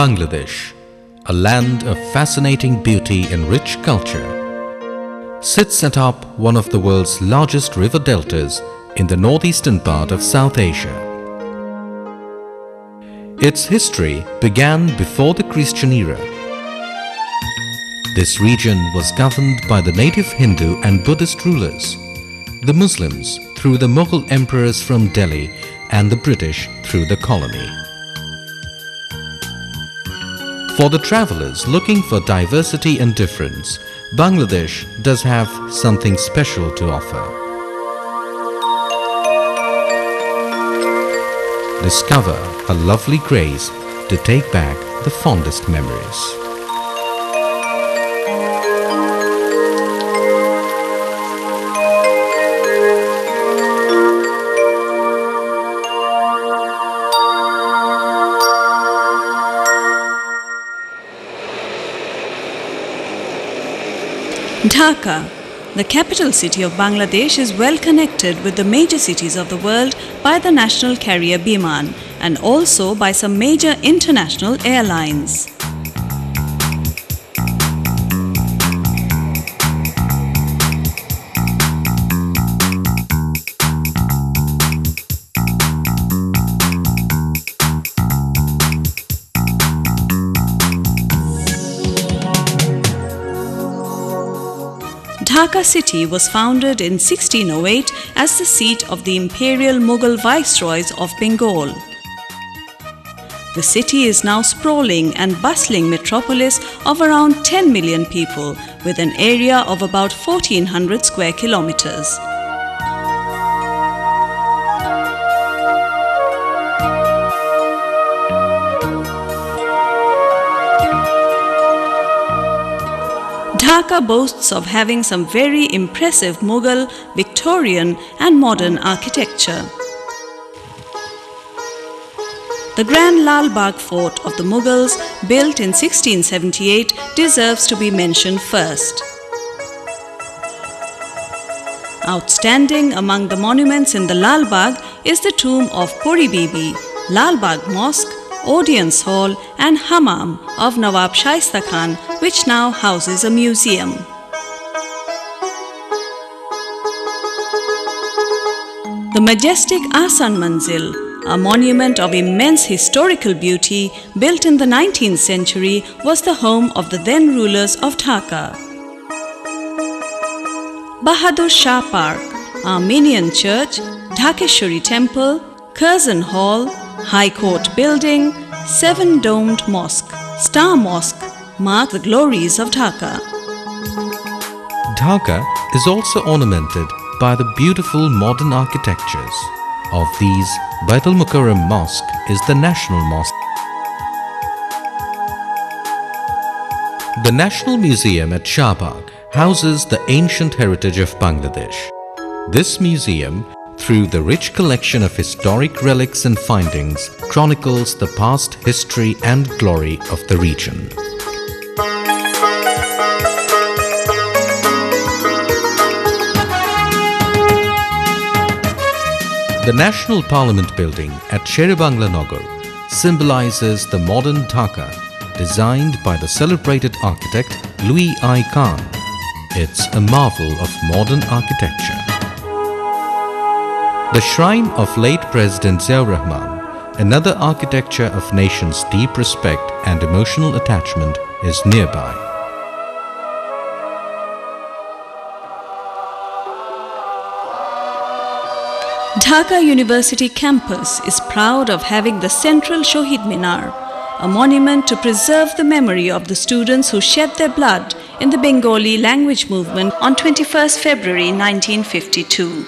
Bangladesh, a land of fascinating beauty and rich culture, sits atop one of the world's largest river deltas in the northeastern part of South Asia. Its history began before the Christian era. This region was governed by the native Hindu and Buddhist rulers, the Muslims through the Mughal emperors from Delhi, and the British through the colony. For the travelers looking for diversity and difference, Bangladesh does have something special to offer. Discover a lovely grace to take back the fondest memories. Dhaka, the capital city of Bangladesh, is well connected with the major cities of the world by the national carrier Biman and also by some major international airlines. Dhaka city was founded in 1608 as the seat of the imperial Mughal viceroys of Bengal. The city is now sprawling and bustling metropolis of around 10 million people with an area of about 1400 square kilometers. Dhaka boasts of having some very impressive Mughal, Victorian and modern architecture. The Grand Lal Bagh Fort of the Mughals, built in 1678, deserves to be mentioned first. Outstanding among the monuments in the Lal Bagh is the tomb of Puri Bibi, Lal Bagh Mosque, Audience Hall and Hammam of Nawab Shaista Khan, which now houses a museum. The majestic Ahsan Manzil, a monument of immense historical beauty built in the 19th century, was the home of the then rulers of Dhaka. Bahadur Shah Park, Armenian Church, Dhakeshwari Temple, Curzon Hall, High Court Building, Seven-Domed Mosque, Star Mosque mark the glories of Dhaka. Dhaka is also ornamented by the beautiful modern architectures. Of these, Baitul Mukarram Mosque is the national mosque. The National Museum at Shahbag houses the ancient heritage of Bangladesh. This museum, through the rich collection of historic relics and findings, chronicles the past history and glory of the region. The National Parliament building at Sherebangla Nagar symbolizes the modern Dhaka, designed by the celebrated architect Louis I. Kahn. It's a marvel of modern architecture. The shrine of late President Ziaur Rahman, another architecture of nation's deep respect and emotional attachment, is nearby. Dhaka University campus is proud of having the central Shohid Minar, a monument to preserve the memory of the students who shed their blood in the Bengali language movement on 21st February 1952.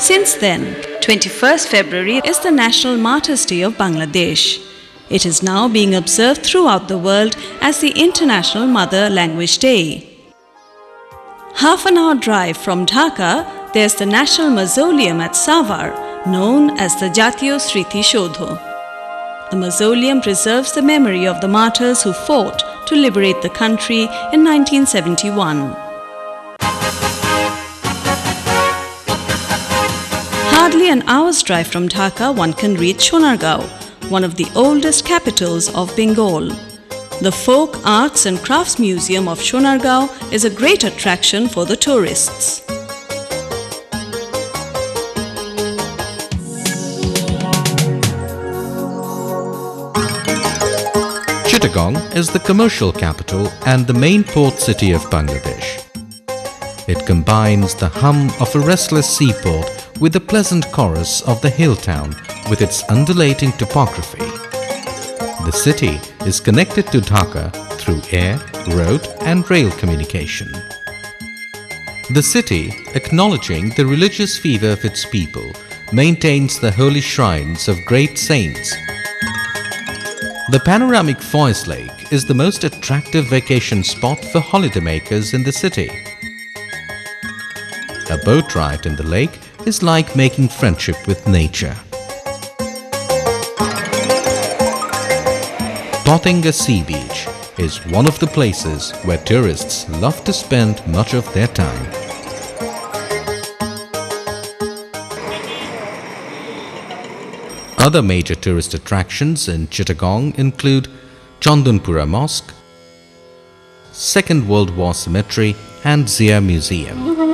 Since then, 21st February is the National Martyrs' Day of Bangladesh. It is now being observed throughout the world as the International Mother Language Day. Half an hour drive from Dhaka, there's the National Mausoleum at Savar, known as the Jatiyo Sriti Shodho. The mausoleum preserves the memory of the martyrs who fought to liberate the country in 1971. Hardly an hour's drive from Dhaka, one can reach Sonargaon, one of the oldest capitals of Bengal. The Folk Arts and Crafts Museum of Sonargaon is a great attraction for the tourists. Chittagong is the commercial capital and the main port city of Bangladesh. It combines the hum of a restless seaport with the pleasant chorus of the hill town with its undulating topography. The city is connected to Dhaka through air, road and rail communication. The city, acknowledging the religious fever of its people, maintains the holy shrines of great saints. The panoramic Foy's Lake is the most attractive vacation spot for holidaymakers in the city. A boat ride in the lake is like making friendship with nature. Pothinga Sea Beach is one of the places where tourists love to spend much of their time. Other major tourist attractions in Chittagong include Chandanpura Mosque, Second World War Cemetery and Zia Museum.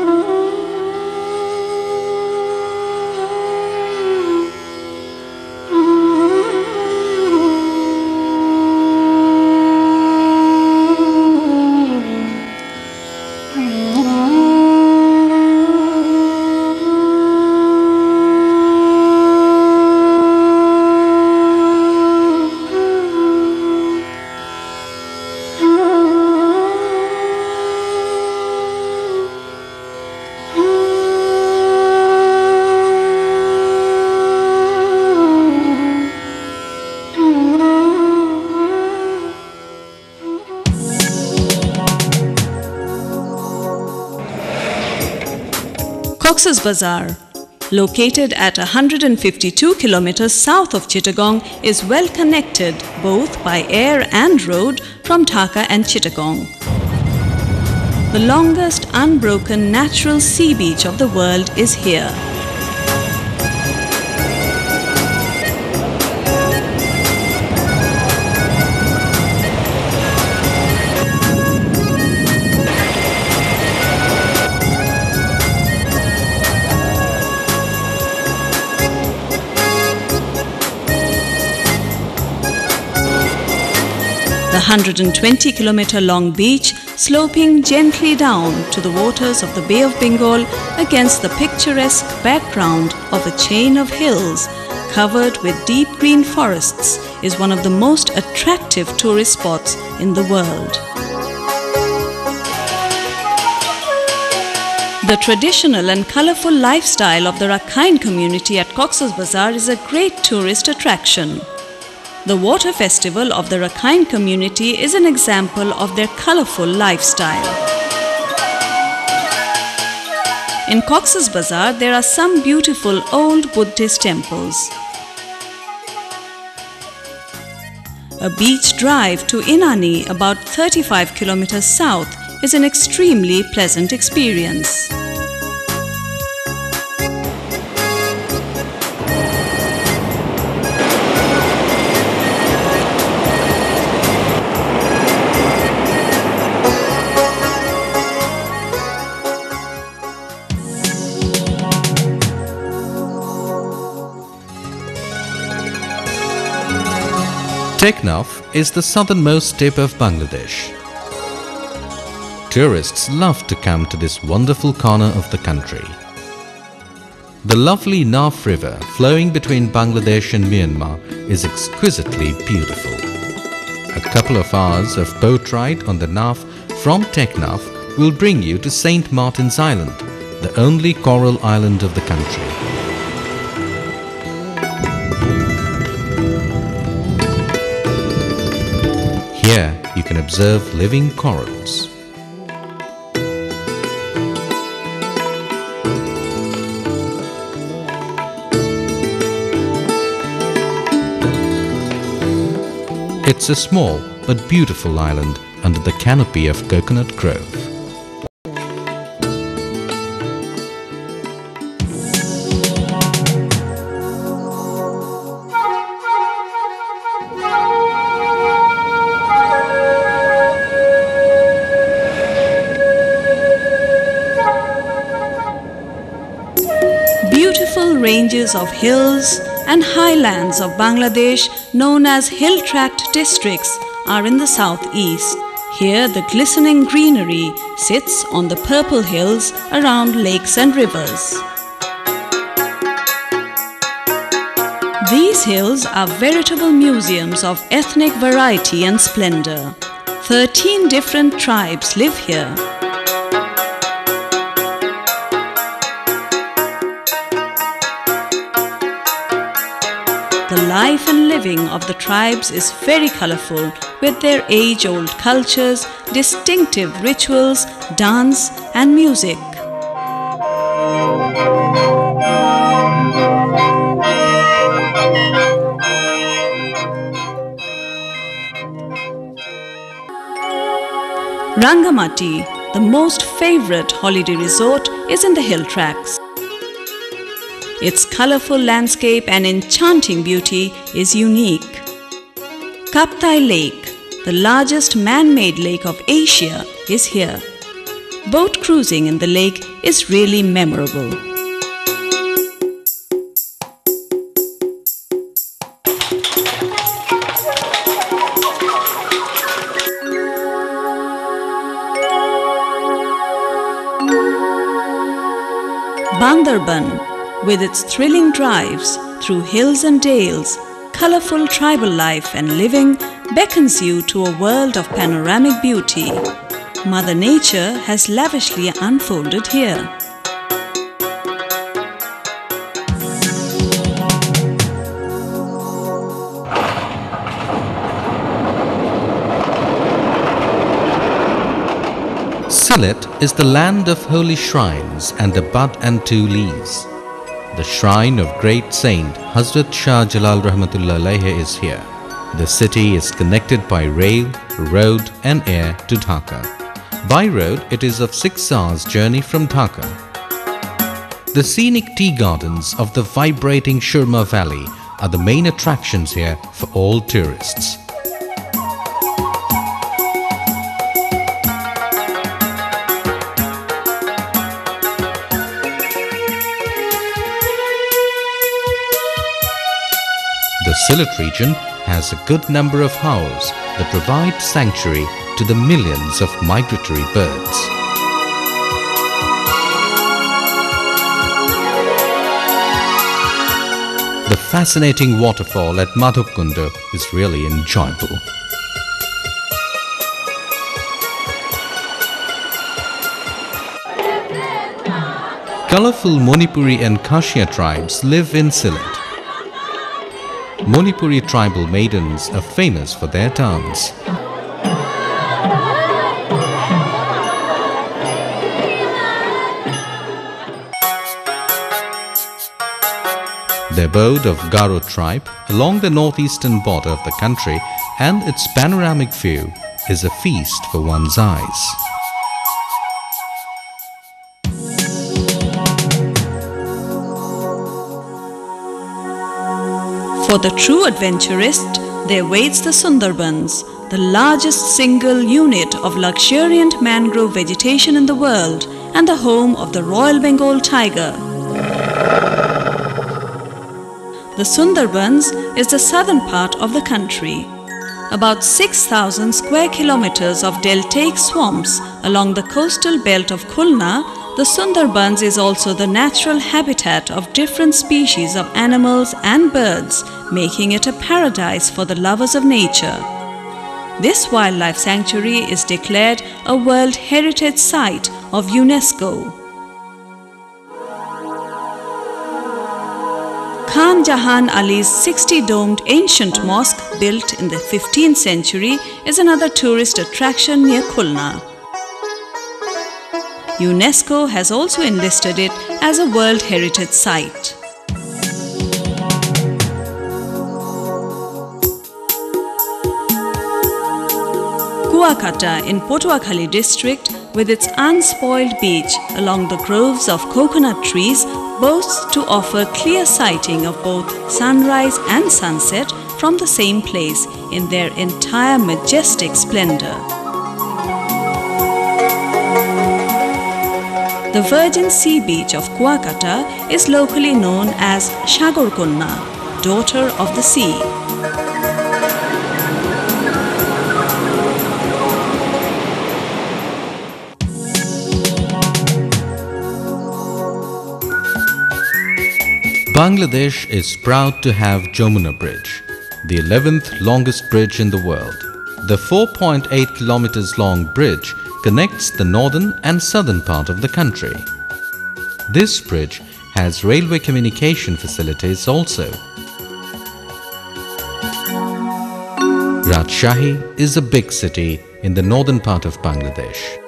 Cox's Bazar, located at 152 kilometers south of Chittagong, is well connected both by air and road from Dhaka and Chittagong. The longest unbroken natural sea beach of the world is here. The 120-kilometer long beach sloping gently down to the waters of the Bay of Bengal against the picturesque background of a chain of hills covered with deep green forests is one of the most attractive tourist spots in the world. The traditional and colorful lifestyle of the Rakhine community at Cox's Bazar is a great tourist attraction. The water festival of the Rakhine community is an example of their colorful lifestyle. In Cox's Bazar, there are some beautiful old Buddhist temples. A beach drive to Inani, about 35 kilometers south, is an extremely pleasant experience. Teknaf is the southernmost tip of Bangladesh. Tourists love to come to this wonderful corner of the country. The lovely Naf River flowing between Bangladesh and Myanmar is exquisitely beautiful. A couple of hours of boat ride on the Naf from Teknaf will bring you to St. Martin's Island, the only coral island of the country. Here you can observe living corals. It's a small but beautiful island under the canopy of Coconut Grove. Beautiful ranges of hills and highlands of Bangladesh, known as hill-tract districts, are in the southeast. Here the glistening greenery sits on the purple hills around lakes and rivers. These hills are veritable museums of ethnic variety and splendor. 13 different tribes live here. The life and living of the tribes is very colorful, with their age-old cultures, distinctive rituals, dance and music. Rangamati, the most favorite holiday resort, is in the hill tracts. Its colorful landscape and enchanting beauty is unique. Kaptai Lake, the largest man-made lake of Asia, is here. Boat cruising in the lake is really memorable. Bandarban, with its thrilling drives through hills and dales, colorful tribal life and living beckons you to a world of panoramic beauty. Mother Nature has lavishly unfolded here. Sylhet is the land of holy shrines and the bud and two leaves. The shrine of great saint Hazrat Shah Jalal Rahmatullah Alayhi is here. The city is connected by rail, road and air to Dhaka. By road, it is of 6 hours journey from Dhaka. The scenic tea gardens of the vibrating Shurma Valley are the main attractions here for all tourists. The Sylhet region has a good number of haors that provide sanctuary to the millions of migratory birds. The fascinating waterfall at Madhukunda is really enjoyable. Colorful Manipuri and Khashia tribes live in Sylhet. Manipuri tribal maidens are famous for their dance. The abode of Garo tribe along the northeastern border of the country and its panoramic view is a feast for one's eyes. For the true adventurist, there waits the Sundarbans, the largest single unit of luxuriant mangrove vegetation in the world and the home of the Royal Bengal tiger. The Sundarbans is the southern part of the country. About 6,000 square kilometers of deltaic swamps along the coastal belt of Khulna, The Sundarbans is also the natural habitat of different species of animals and birds, making it a paradise for the lovers of nature. This wildlife sanctuary is declared a World Heritage Site of UNESCO. Khan Jahan Ali's 60-domed ancient mosque built in the 15th century is another tourist attraction near Khulna. UNESCO has also enlisted it as a World Heritage Site. Kuakata in Potuakhali district, with its unspoiled beach along the groves of coconut trees, boasts to offer clear sighting of both sunrise and sunset from the same place in their entire majestic splendor. The virgin sea beach of Kuakata is locally known as Shagorkunna, daughter of the sea. Bangladesh is proud to have Jamuna Bridge, the 11th longest bridge in the world. The 4.8 kilometers long bridge connects the northern and southern part of the country. This bridge has railway communication facilities also. Rajshahi is a big city in the northern part of Bangladesh.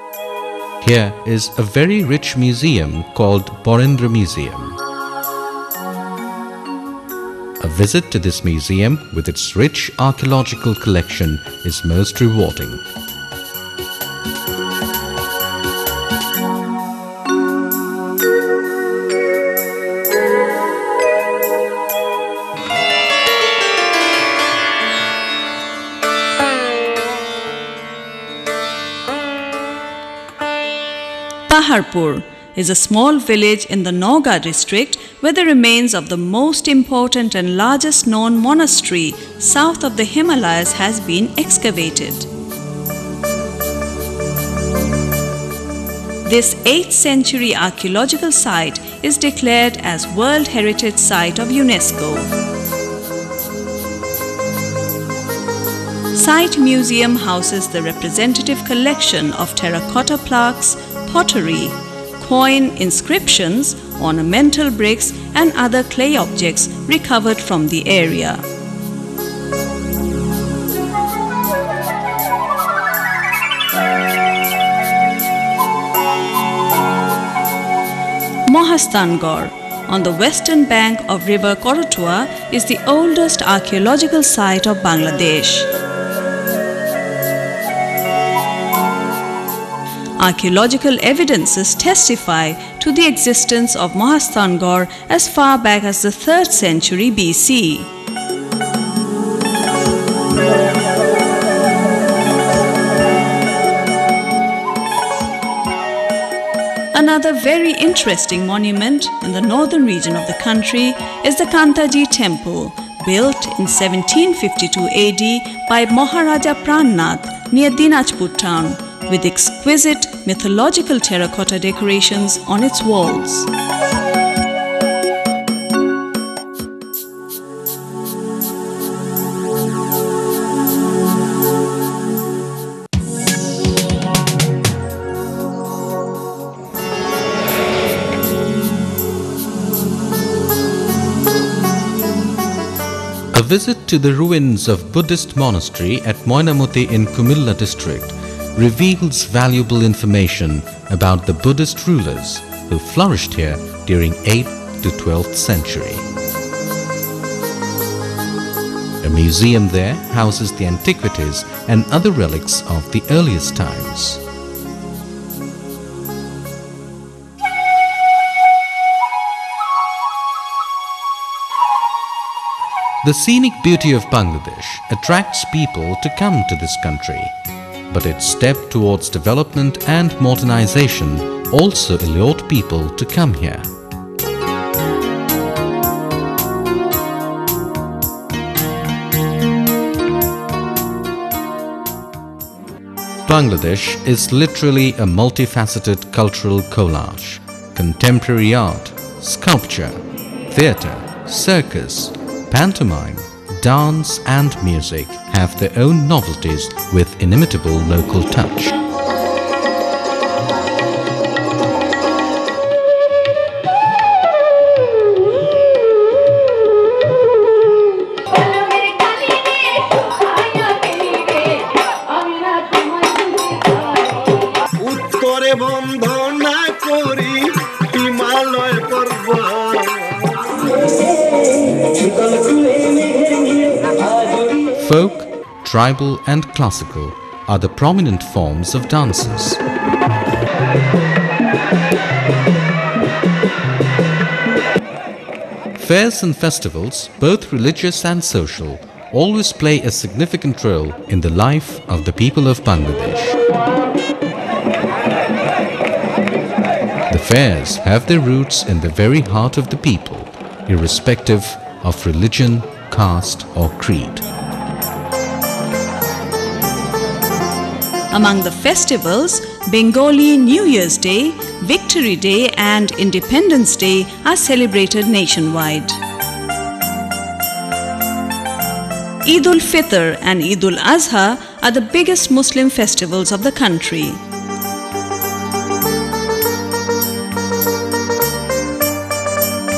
Here is a very rich museum called Borendra Museum. A visit to this museum with its rich archaeological collection is most rewarding. Paharpur is a small village in the Nauga district where the remains of the most important and largest known monastery south of the Himalayas has been excavated. This 8th century archaeological site is declared as World Heritage Site of UNESCO. Site Museum houses the representative collection of terracotta plaques, pottery, coin inscriptions, ornamental bricks and other clay objects recovered from the area. Mohastangor, on the western bank of river Korotua, is the oldest archaeological site of Bangladesh. Archaeological evidences testify to the existence of Mohastangor as far back as the 3rd century BC. Another very interesting monument in the northern region of the country is the Kantaji Temple, built in 1752 AD by Maharaja Prannath near Dinajpur town, with exquisite mythological terracotta decorations on its walls. A visit to the ruins of Buddhist monastery at Moinamoti in Kumilla district reveals valuable information about the Buddhist rulers who flourished here during 8th to 12th century. A museum there houses the antiquities and other relics of the earliest times. The scenic beauty of Bangladesh attracts people to come to this country, but its step towards development and modernization also allured people to come here. Bangladesh is literally a multifaceted cultural collage. Contemporary art, sculpture, theatre, circus, pantomime, dance and music have their own novelties with inimitable local touch. Folk, tribal and classical are the prominent forms of dances. Fairs and festivals, both religious and social, always play a significant role in the life of the people of Bangladesh. The fairs have their roots in the very heart of the people, irrespective of religion, caste or creed. Among the festivals, Bengali New Year's Day, Victory Day and Independence Day are celebrated nationwide. Eid ul-Fitr and Eid ul-Azha are the biggest Muslim festivals of the country.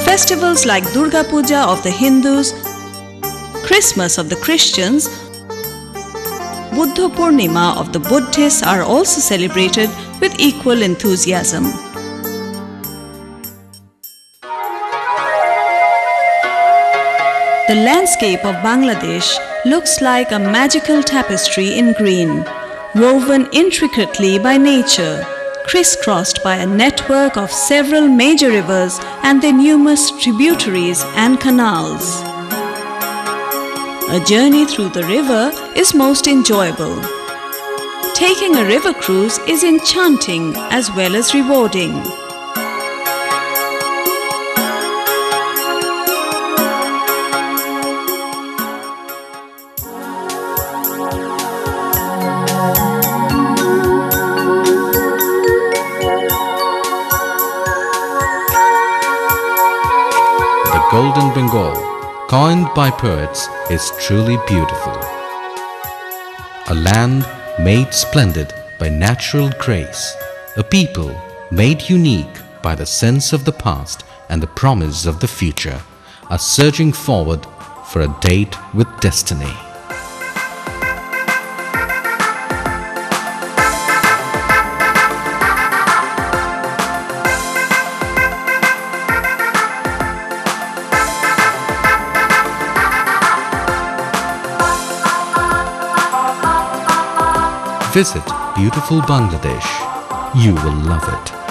Festivals like Durga Puja of the Hindus, Christmas of the Christians, Buddha Purnima of the Buddhists are also celebrated with equal enthusiasm. The landscape of Bangladesh looks like a magical tapestry in green, woven intricately by nature, crisscrossed by a network of several major rivers and their numerous tributaries and canals. A journey through the river is most enjoyable. Taking a river cruise is enchanting as well as rewarding. The Golden Bengal, coined by poets, is truly beautiful. A land made splendid by natural grace, a people made unique by the sense of the past and the promise of the future, are surging forward for a date with destiny. Visit beautiful Bangladesh. You will love it.